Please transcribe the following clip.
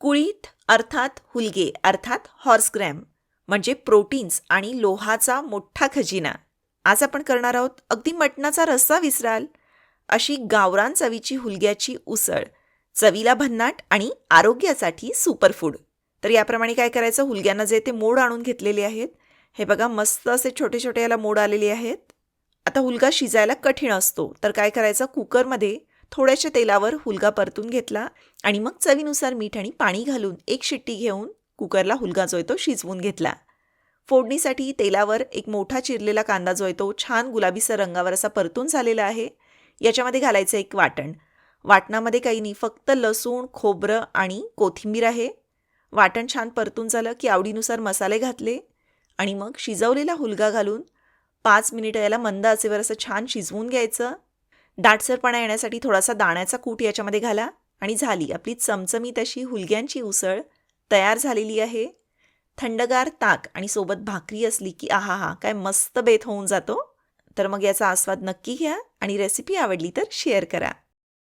कुळीथ अर्थात हुलगे अर्थात horse gram म्हणजे प्रोटीन्स आणि लोहाचा मोठा खजिना. आज आपण करणार आहोत अगदी मटणाचा रस्सा विसराल अशी गावरान चवीची हुलग्याची उसळ. चवीला भन्नाट आणि आरोग्यासाठी सुपरफूड. तर याप्रमाणे काय करायचं, हुलग्यांना जे ते मोड आणून घेतलेले आहेत. हे बघा मस्त असे छोटे छोटे याला मोड आलेले आहेत. आता हुलगा शिजायला कठीण असतो तर काय करायचं, कुकरमध्ये थोड्याशा तेलावर हुलगा परतून घेतला आणि मग चवीनुसार मीठ आणि पाणी घालून एक शिट्टी घेऊन कुकरला हुलगा जो आहे तो शिजवून घेतला. फोडणीसाठी तेलावर एक मोठा चिरलेला कांदा जो आहे तो छान गुलाबीसर रंगावर असा परतून झालेला आहे. याच्यामध्ये घालायचं एक वाटण. वाटणामध्ये काही नाही, फक्त लसूण, खोबरं आणि कोथिंबीर आहे. वाटण छान परतून झालं की आवडीनुसार मसाले घातले आणि मग शिजवलेला हुलगा घालून 5 मिनिटं याला मंद आचेवर असं छान शिजवून घ्यायचं. दाटसरपणा येण्यासाठी थोडासा दाण्याचा कूट याच्यामध्ये घाला आणि झाली आपली चमचमीत अशी हुलग्यांची उसळ तयार झालेली आहे. थंडगार ताक आणि सोबत भाकरी असली की आहा काय मस्त बेत होऊन जातो. तर मग याचा आस्वाद नक्की घ्या आणि रेसिपी आवडली तर शेअर करा.